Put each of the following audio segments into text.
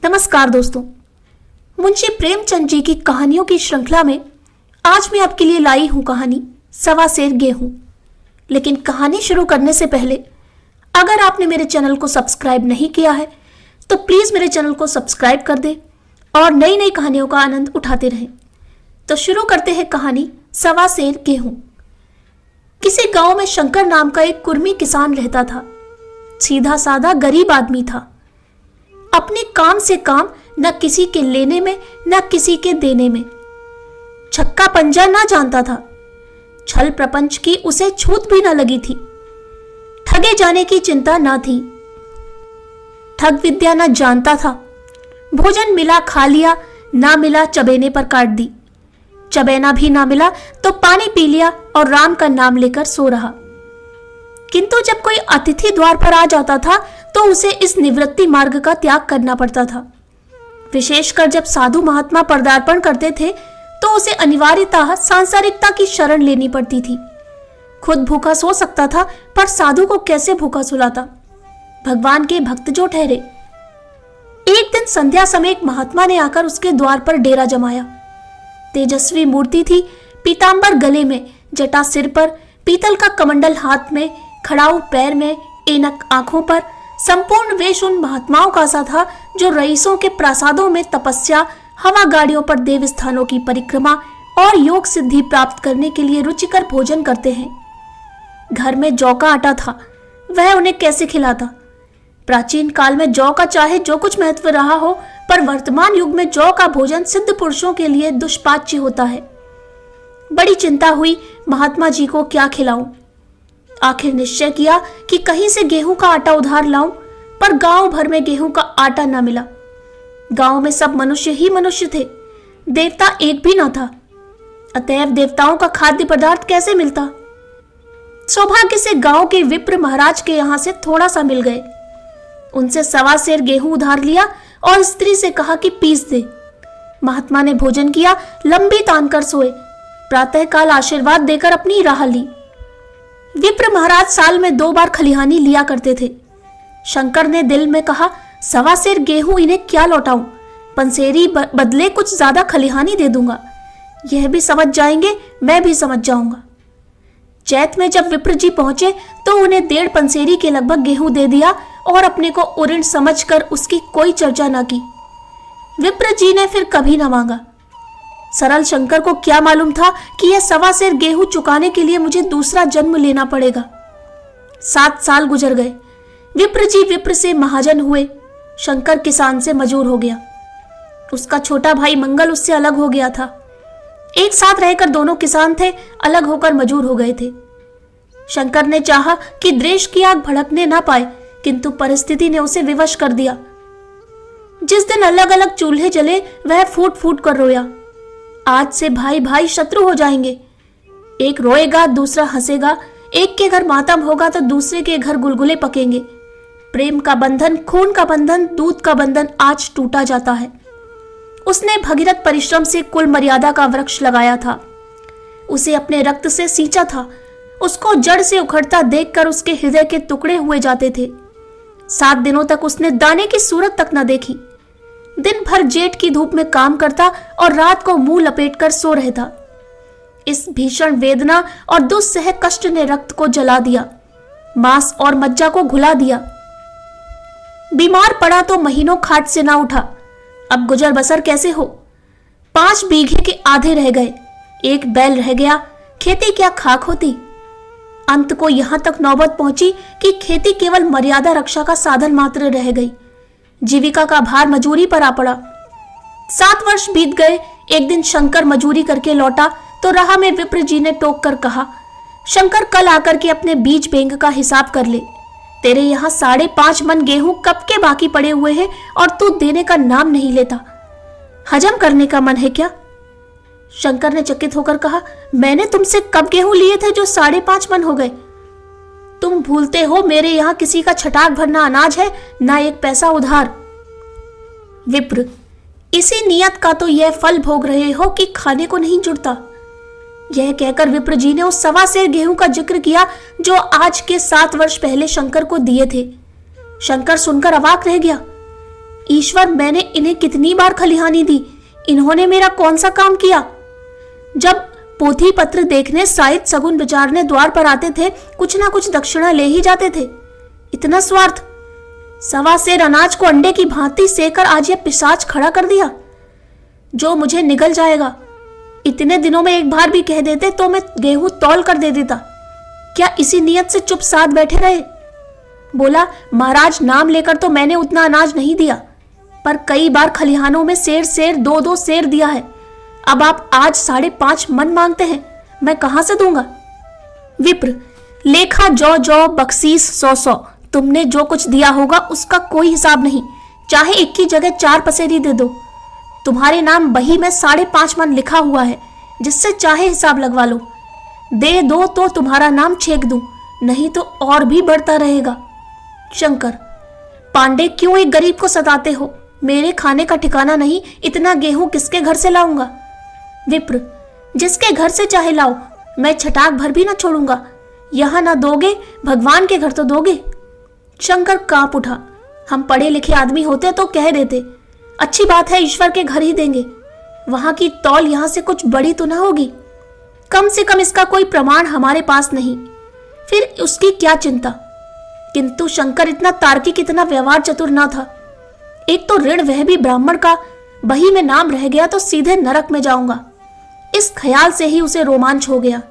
नमस्कार दोस्तों, मुंशी प्रेमचंद जी की कहानियों की श्रृंखला में आज मैं आपके लिए लाई हूं कहानी सवा सेर गेहूं। लेकिन कहानी शुरू करने से पहले अगर आपने मेरे चैनल को सब्सक्राइब नहीं किया है तो प्लीज मेरे चैनल को सब्सक्राइब कर दें और नई नई कहानियों का आनंद उठाते रहें। तो शुरू करते हैं कहानी सवा सेर गेहूं। किसी गांव में शंकर नाम का एक कुर्मी किसान रहता था। सीधा साधा गरीब आदमी था। अपने काम से काम, न किसी के लेने में न किसी के देने में। छक्का पंजा ना जानता था। छल प्रपंच की उसे छूत भी न लगी थी। ठगे जाने की चिंता ना थी। ठग विद्या न जानता था। भोजन मिला खा लिया, ना मिला चबेने पर काट दी। चबेना भी ना मिला तो पानी पी लिया और राम का नाम लेकर सो रहा। किंतु जब कोई अतिथि द्वार पर आ जाता था तो उसे इस निवृत्ति मार्ग का त्याग करना पड़ता था। विशेषकर जब साधु महात्मा पदार्पण करते थे तो उसे अनिवार्यतः सांसारिकता की शरण लेनी पड़ती थी। खुद भूखा सो सकता था पर साधु को कैसे भूखा सुलाता। भगवान के भक्त जो ठहरे। एक दिन संध्या समय एक महात्मा ने आकर उसके द्वार पर डेरा जमाया। तेजस्वी मूर्ति थी, पीतांबर गले में, जटा सिर पर, पीतल का कमंडल हाथ में, खड़ाऊ पैर में, ऐनक आंखों पर। संपूर्ण वेश उन महात्माओं का सा था जो रईसों के प्रासादों में तपस्या, हवा गाड़ियों पर देव स्थानों की परिक्रमा और योग सिद्धि प्राप्त करने के लिए रुचिकर भोजन करते हैं। घर में जौ का आटा था, वह उन्हें कैसे खिलाता। प्राचीन काल में जौ का चाहे जो कुछ महत्व रहा हो, पर वर्तमान युग में जौ का भोजन सिद्ध पुरुषों के लिए दुष्पाच्य होता है। बड़ी चिंता हुई, महात्मा जी को क्या खिलाऊं। आखिर निश्चय किया कि कहीं से गेहूं का आटा उधार लाऊं, पर गांव भर में गेहूं का आटा न मिला। गांव में सब मनुष्य ही मनुष्य थे, देवता एक भी न था। अतएव देवताओं का खाद्य पदार्थ कैसे मिलता। सौभाग्य से गांव के विप्र महाराज के यहां से थोड़ा सा मिल गए। उनसे सवा सेर गेहूं उधार लिया और स्त्री से कहा कि पीस दे। महात्मा ने भोजन किया, लंबी तान कर सोए। प्रातःकाल आशीर्वाद देकर अपनी राह ली। विप्र महाराज साल में 2 बार खलिहानी लिया करते थे। शंकर ने दिल में कहा, सवा सेर गेहूं इन्हें क्या लौटाऊं, पंसेरी बदले कुछ ज्यादा खलिहानी दे दूंगा। यह भी समझ जाएंगे, मैं भी समझ जाऊंगा। चैत में जब विप्र जी पहुंचे तो उन्हें 1.5 पंसेरी के लगभग गेहूं दे दिया और अपने को उऋण समझकर उसकी कोई चर्चा न की। विप्र जी ने फिर कभी न मांगा। सरल शंकर को क्या मालूम था कि यह सवा सेर गेहूं चुकाने के लिए मुझे दूसरा जन्म लेना पड़ेगा। 7 साल गुजर गए। विप्र जी विप्र से महाजन हुए। शंकर किसान से मजूर हो गया। उसका छोटा भाई मंगल उससे अलग हो गया था। एक साथ रहकर दोनों किसान थे, अलग होकर मजूर हो गए थे। शंकर ने चाहा कि द्वेष की आग भड़कने ना पाए, किंतु परिस्थिति ने उसे विवश कर दिया। जिस दिन अलग अलग चूल्हे जले वह फूट फूट कर रोया। आज से भाई भाई शत्रु हो जाएंगे। एक रोएगा, दूसरा हंसेगा। एक के घर मातम होगा तो दूसरे के घर गुलगुले पकेंगे। प्रेम का बंधन, खून का बंधन, दूध का बंधन आज टूटा जाता है। उसने भगीरथ परिश्रम से कुल मर्यादा का वृक्ष लगाया था। उसे अपने रक्त से सींचा था। उसको जड़ से उखड़ता देखकर उसके हृदय के टुकड़े हुए जाते थे। 7 दिनों तक उसने दाने की सूरत तक न देखी। दिन भर जेठ की धूप में काम करता और रात को मुंह लपेटकर सो रहता। इस भीषण वेदना और दुस्सह कष्ट ने रक्त को जला दिया, मांस और मज्जा को घुला दिया। बीमार पड़ा तो महीनों खाट से ना उठा। अब गुजर बसर कैसे हो। 5 बीघे के आधे रह गए। 1 बैल रह गया। खेती क्या खाक होती। अंत को यहां तक नौबत पहुंची कि खेती केवल मर्यादा रक्षा का साधन मात्र रह गई। जीविका का भार मजूरी पर आ पड़ा। 7 वर्ष बीत गए। एक दिन शंकर मजूरी करके लौटा तो राह में विप्र जी ने टोक कर कहा, शंकर कल आकर के अपने बीज बैंक का हिसाब कर ले। तेरे यहाँ 5.5 मन गेहूं कब के बाकी पड़े हुए हैं और तू देने का नाम नहीं लेता। हजम करने का मन है क्या। शंकर ने चकित होकर कहा, मैंने तुमसे कब गेहूं लिए थे जो 5.5 मन हो गए। तुम भूलते हो मेरे यहाँ किसी का छटाक भरना अनाज है, ना 1 पैसा उधार। विप्र, इसी नियत का तो यह फल भोग रहे हो कि खाने को नहीं जुड़ता। यह कहकर विप्र जी ने उस सवा सेर गेहूं का जिक्र किया जो आज के 7 वर्ष पहले शंकर को दिए थे। शंकर सुनकर अवाक रह गया। ईश्वर, मैंने इन्हें कितनी बार खलिहानी दी, इन्होंने मेरा कौन सा काम किया? जब पोथी पत्र देखने शायद सगुन विचारने द्वार पर आते थे, कुछ ना कुछ दक्षिणा ले ही जाते थे। इतना स्वार्थ! 1.25 सेर अनाज को अंडे की भांति सेकर आज ये पिशाच खड़ा कर दिया, जो मुझे निगल जाएगा। इतने दिनों में एक बार भी कह देते तो मैं गेहूं तौल कर दे देता। क्या इसी नियत से चुप साध बैठे रहे? बोला, महाराज, नाम लेकर तो मैंने उतना अनाज नहीं दिया, पर कई बार खलिहानों में सेर सेर 2-2 सेर दिया है। अब आप आज 5.5 मन मांगते हैं, मैं कहां से दूंगा? विप्र, लेखा जौ जौ बख्शीस 100-100, तुमने जो कुछ दिया होगा उसका कोई हिसाब नहीं, चाहे 1 की जगह 4 पसेरी दे दो। तुम्हारे नाम बही में 5.5 मन लिखा हुआ है, जिससे चाहे हिसाब लगवा लो। दे दो तो तुम्हारा नाम छेक दूं, नहीं तो और भी बढ़ता रहेगा। शंकर, पांडे, क्यों एक गरीब को सताते हो? मेरे खाने का ठिकाना नहीं, इतना गेहूं किसके घर से लाऊंगा? विप्र, जिसके घर से चाहे लाओ, मैं छटाक भर भी ना छोड़ूंगा। यहां ना दोगे, भगवान के घर तो दोगे। शंकर कांप उठा। हम पढ़े लिखे आदमी होते तो कह देते, अच्छी बात है, ईश्वर के घर ही देंगे। वहां की तौल यहां से कुछ बड़ी तो ना होगी? कम से कम इसका कोई प्रमाण हमारे पास नहीं, फिर उसकी क्या चिंता? किंतु शंकर इतना तार्किक, इतना व्यवहार चतुर ना था। एक तो ऋण वह भी ब्राह्मण का, बही में नाम रह गया तो सीधे नरक में जाऊंगा। इस ख्याल से ही उसे रोमांच हो गया।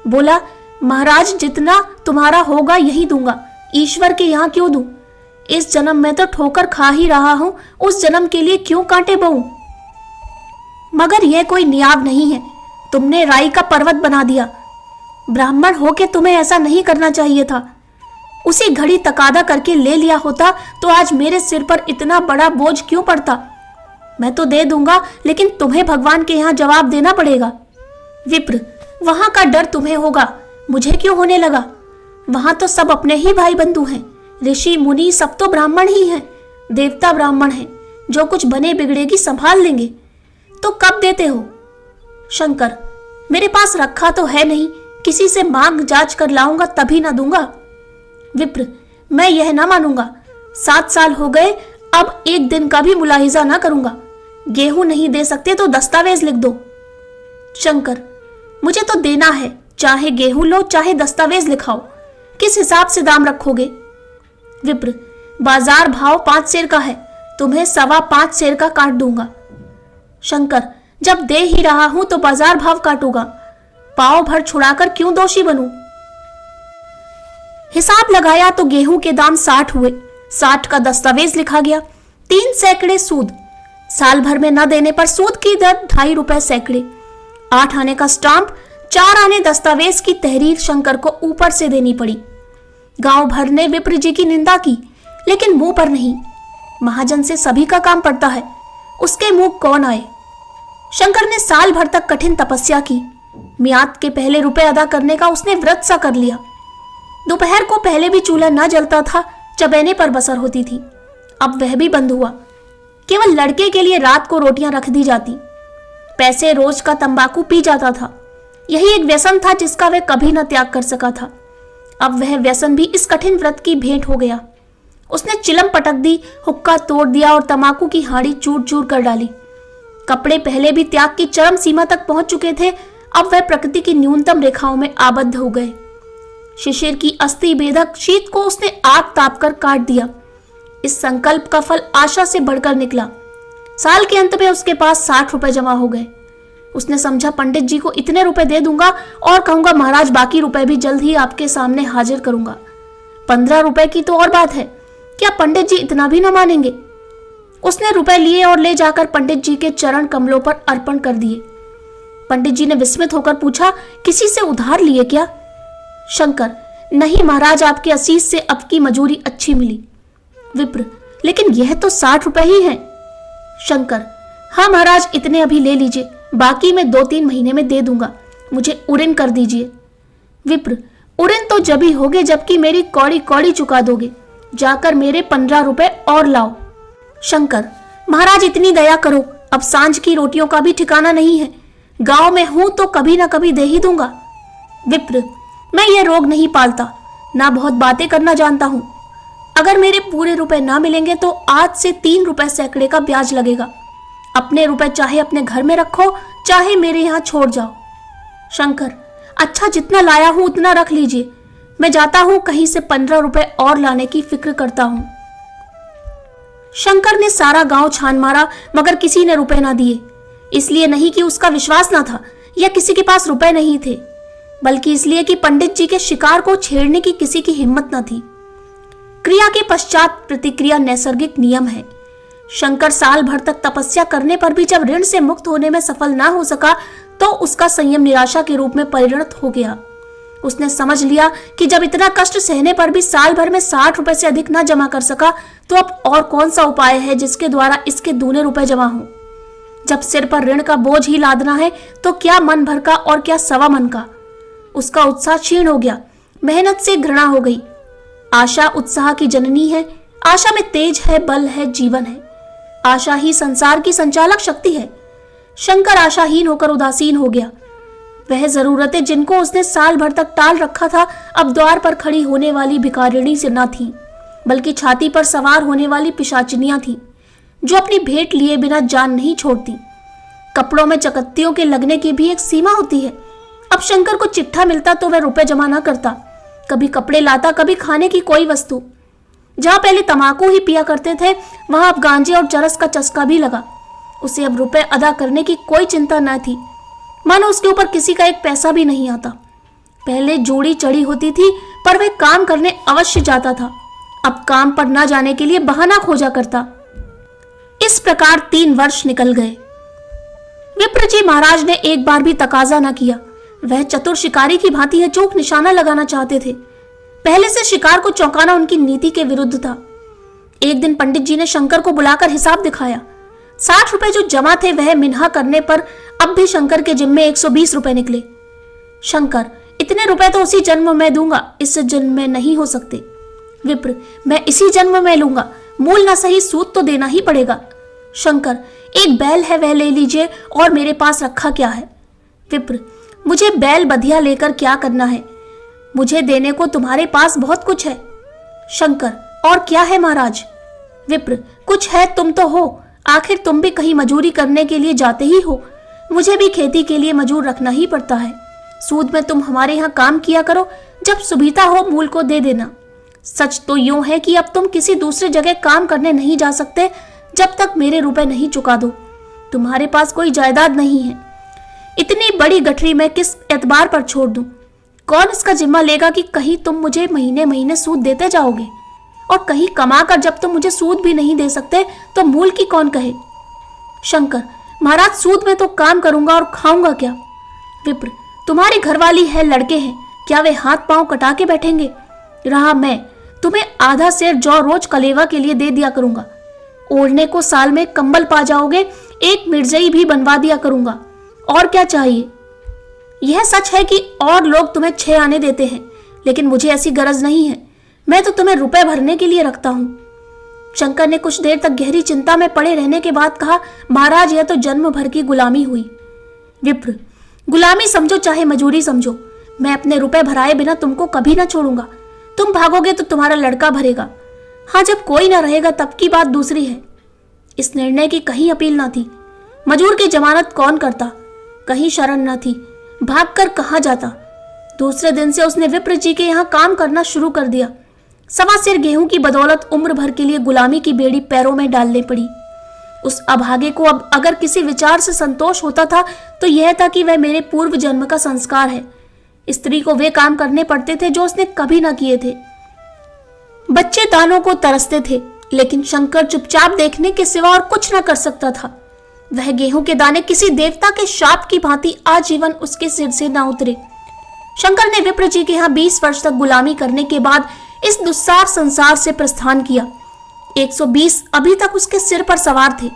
बोला, महाराज, जितना तुम्हारा होगा यही दूंगा, ईश्वर के यहां क्यों दूं? इस जन्म में तो ठोकर खा ही रहा हूं, उस जन्म के लिए क्यों कांटे बहूं? मगर यह कोई नियाव नहीं है, तुमने राई का पर्वत बना दिया। ब्राह्मण होके तुम्हें ऐसा नहीं करना चाहिए था। उसी घड़ी तकादा करके ले लिया होता तो आज मेरे सिर पर इतना बड़ा बोझ क्यों पड़ता? मैं तो दे दूंगा, लेकिन तुम्हें भगवान के यहां जवाब देना पड़ेगा। विप्र, वहां का डर तुम्हें होगा, मुझे क्यों होने लगा? वहां तो सब अपने ही भाई बंधु हैं, ऋषि मुनि सब तो ब्राह्मण ही हैं, देवता ब्राह्मण हैं, जो कुछ बने बिगड़ेगी संभाल लेंगे। तो कब देते हो? शंकर, मेरे पास रखा तो है नहीं, किसी से मांग जांच कर लाऊंगा तभी ना दूंगा। विप्र, मैं यह ना मानूंगा। 7 साल हो गए, अब एक दिन का भी मुलाहिजा ना करूंगा। गेहूं नहीं दे सकते तो दस्तावेज लिख दो। शंकर, मुझे तो देना है, चाहे गेहूं लो चाहे दस्तावेज लिखाओ। किस हिसाब से दाम रखोगे? विप्र, बाजार भाव 5 सेर का है, तुम्हें 5.25 सेर का काट दूंगा। शंकर, जब दे ही रहा हूं तो बाजार भाव काटूंगा, पाव भर छुड़ाकर क्यों दोषी बनूं? हिसाब लगाया तो गेहूं के दाम 60 हुए, 60 का दस्तावेज लिखा गया, 3 सैकड़े सूद। साल भर में न देने पर सूद की दर 2.5 रुपए सैकड़े, 8 आने का स्टाम्प, 4 आने दस्तावेज की तहरीर शंकर को ऊपर से देनी पड़ी। गांव भर ने विप्र जी की निंदा की, लेकिन मुंह पर नहीं। महाजन से सभी का काम पड़ता है, उसके मुंह कौन आए? शंकर ने साल भर तक कठिन तपस्या की। मियाद के पहले रुपए अदा करने का उसने व्रत सा कर लिया। दोपहर को पहले भी चूल्हा न जलता था, चबैने पर बसर होती थी, अब वह भी बंद हुआ। केवल लड़के के लिए रात को रोटियां रख दी जाती। पैसे रोज का तंबाकू पी जाता था, यही एक व्यसन था जिसका वह कभी न त्याग कर सका था। अब वह व्यसन भी इस कठिन व्रत की भेंट हो गया। उसने चिलम पटक दी, हुक्का तोड़ दिया और तंबाकू की हांडी चूर चूर कर डाली। कपड़े पहले भी त्याग की चरम सीमा तक पहुंच चुके थे, अब वह प्रकृति की न्यूनतम रेखाओं में आबद्ध हो गए। शिशिर की अस्थि बेधक शीत को उसने आग ताप कर काट दिया। इस संकल्प का फल आशा से बढ़कर निकला। साल के अंत में उसके पास 60 रुपए जमा हो गए। उसने समझा, पंडित जी को इतने रुपए दे दूंगा और कहूंगा, महाराज बाकी रुपए भी जल्द ही आपके सामने हाजिर करूंगा। 15 रुपए की तो और बात है, क्या पंडित जी इतना भी न मानेंगे? उसने रुपए लिए और ले जाकर पंडित जी के चरण कमलों पर अर्पण कर दिए। पंडित जी ने विस्मित होकर पूछा, किसी से उधार लिए क्या? शंकर, नहीं महाराज, आपके असीस से अब की मजूरी अच्छी मिली। विप्र, लेकिन यह तो 60 रुपए ही हैं। शंकर, हाँ महाराज, इतने अभी ले लीजिए, बाकी मैं 2-3 महीने में दे दूंगा, मुझे उड़िन कर दीजिए। विप्र, उड़िन तो जब ही होगे जबकि मेरी कौड़ी कौड़ी चुका दोगे, जाकर मेरे 15 रुपए और लाओ। शंकर, महाराज इतनी दया करो, अब सांझ की रोटियों का भी ठिकाना नहीं है, गांव में हूं तो कभी ना कभी दे ही दूंगा। विप्र, मैं ये रोग नहीं पालता, ना बहुत बातें करना जानता हूं। अगर मेरे पूरे रुपए ना मिलेंगे तो आज से 3 रुपए सैकड़े का ब्याज लगेगा। अपने रुपए चाहे अपने घर में रखो, चाहे मेरे यहाँ छोड़ जाओ। शंकर, अच्छा जितना लाया हूं उतना रख लीजिए, मैं जाता हूं कहीं से 15 रुपए और लाने की फिक्र करता हूं। शंकर ने सारा गांव छान मारा मगर किसी ने रुपए ना दिए। इसलिए नहीं कि उसका विश्वास ना था या किसी के पास रुपए नहीं थे, बल्कि इसलिए कि पंडित जी के शिकार को छेड़ने की किसी की हिम्मत न थी। क्रिया के पश्चात प्रतिक्रिया नैसर्गिक नियम है। शंकर साल भर तक तपस्या करने पर भी जब ऋण से मुक्त होने में सफल ना हो सका तो उसका संयम निराशा के रूप में परिणत हो गया। उसने समझ लिया कि जब इतना कष्ट सहने पर भी साल भर में 60 रुपए से अधिक न जमा कर सका तो अब और कौन सा उपाय है जिसके द्वारा इसके दूने रुपए जमा हो। जब सिर पर ऋण का बोझ ही लादना है तो क्या मन भर का और क्या सवा मन का। उसका उत्साह क्षीण हो गया, मेहनत से घृणा हो गई। आशा उत्साह की जननी है, आशा में तेज है, बल है, जीवन है। आशा ही संसार की संचालक शक्ति है। शंकर आशाहीन होकर उदासीन हो गया। वह जरूरतें जिनको उसने साल भर तक टाल रखा था अब द्वार पर खड़ी होने वाली भिखारिणी से न थी, बल्कि छाती पर सवार होने वाली पिशाचिनियां थीं, जो अपनी भेंट लिए बिना जान नहीं छोड़ती। कपड़ों में चकत्तियों के लगने की भी एक सीमा होती है। अब शंकर को चिट्ठा मिलता तो वह रुपए जमा न करता, कभी कपड़े लाता, कभी खाने की कोई वस्तु। जहां पहले तमाकू ही पिया करते थे वहां अब गांजे और चरस का चस्का भी लगा। उसे अब रुपए अदा करने की कोई चिंता न थी, मानो उसके ऊपर किसी का एक पैसा भी नहीं आता। पहले जोड़ी चढ़ी होती थी पर वह काम करने अवश्य जाता था, अब काम पर न जाने के लिए बहाना खोजा करता। इस प्रकार 3 वर्ष निकल गए। विप्र जी महाराज ने एक बार भी तकाजा न किया। वह चतुर शिकारी की भांति है, चूक निशाना लगाना चाहते थे। पहले से शिकार को चौंकाना उनकी नीति के विरुद्ध था। एक दिन पंडित जी ने शंकर को बुलाकर हिसाब दिखाया। 60 रुपए जो जमा थे वह मिन्हा करने पर अब भी शंकर के जिम्मे 120 रुपए निकले। शंकर, इतने रुपए तो उसी जन्म में दूंगा, इस जन्म में नहीं हो सकते। विप्र, मैं इसी जन्म में लूंगा, मूल ना सही सूद तो देना ही पड़ेगा। शंकर, एक बैल है वह ले लीजिए, और मेरे पास रखा क्या है। विप्र, मुझे बैल बधिया लेकर क्या करना है, मुझे देने को तुम्हारे पास बहुत कुछ है। शंकर, और क्या है महाराज। विप्र, कुछ है, तुम तो हो, आखिर तुम भी कहीं मजूरी करने के लिए जाते ही हो। मुझे भी खेती के लिए मजूर रखना ही पड़ता है। सूद में तुम हमारे यहाँ काम किया करो, जब सुविधा हो मूल को दे देना। सच तो यूं है कि अब तुम किसी दूसरे जगह काम करने नहीं जा सकते जब तक मेरे रुपए नहीं चुका दो। तुम्हारे पास कोई जायदाद नहीं है। इतनी बड़ी गठरी मैं किस एतबार पर छोड़ दूं? कौन इसका जिम्मा लेगा कि कहीं तुम मुझे महीने महीने सूद देते जाओगे, और कहीं कमाकर जब तुम मुझे सूद भी नहीं दे सकते तो मूल की कौन कहे। शंकर, महाराज सूद में तो काम करूंगा और खाऊंगा क्या। विप्र, तुम्हारी घरवाली है, लड़के हैं, क्या वे हाथ पांव कटा के बैठेंगे। रहा मैं, तुम्हें आधा सेर जौ रोज कलेवा के लिए दे दिया करूंगा। ओढ़ने को साल में कंबल पा जाओगे, एक मिर्जई भी बनवा दिया करूंगा। और क्या चाहिए। यह सच है कि और लोग तुम्हें 6 आने देते हैं, लेकिन मुझे ऐसी गरज नहीं है। मैं तो तुम्हें रुपए भरने के लिए रखता हूं। शंकर ने कुछ देर तक गहरी चिंता में पड़े रहने के बाद कहा, महाराज यह तो जन्म भर की गुलामी हुई। विप्र, गुलामी समझो चाहे मजूरी समझो, मैं अपने रुपए भराए बिना तुमको कभी ना छोड़ूंगा। तुम भागोगे तो तुम्हारा लड़का भरेगा। हाँ, जब कोई ना रहेगा तब की बात दूसरी है। इस निर्णय की कहीं अपील ना थी। मजूर की जमानत कौन करता, कहीं शरण न थी, भागकर कहाँ जाता। दूसरे दिन से उसने विप्र जी के यहाँ काम करना शुरू कर दिया। 1.25 सेर गेहूं की बदौलत उम्र भर के लिए गुलामी की बेड़ी पैरों में डालने पड़ी। उस अभागे को अब अगर किसी विचार से संतोष होता था तो यह था कि वह मेरे पूर्व जन्म का संस्कार है। स्त्री को वे काम करने पड़ते थे जो उसने कभी ना किए थे। बच्चे दानों को तरसते थे, लेकिन शंकर चुपचाप देखने के सिवा और कुछ न कर सकता था। वह गेहूं के दाने किसी देवता के शाप की भांति आजीवन उसके सिर से ना उतरे। शंकर ने विप्र जी के यहाँ 20 वर्ष तक गुलामी करने के बाद इस दुस्सार संसार से प्रस्थान किया। 120 अभी तक उसके सिर पर सवार थे।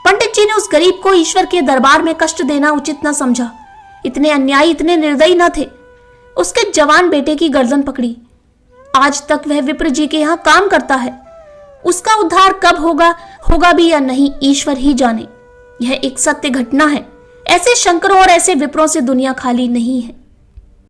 पंडित जी ने उस गरीब को ईश्वर के दरबार में कष्ट देना उचित न समझा। इतने अन्यायी, इतने निर्दयी न थे। उसके जवान बेटे की गर्दन पकड़ी। आज तक वह विप्र जी के यहाँ काम करता है। उसका उद्धार कब होगा भी या नहीं, ईश्वर ही जाने। यह एक सत्य घटना है। ऐसे शंकरों और ऐसे विप्रों से दुनिया खाली नहीं है।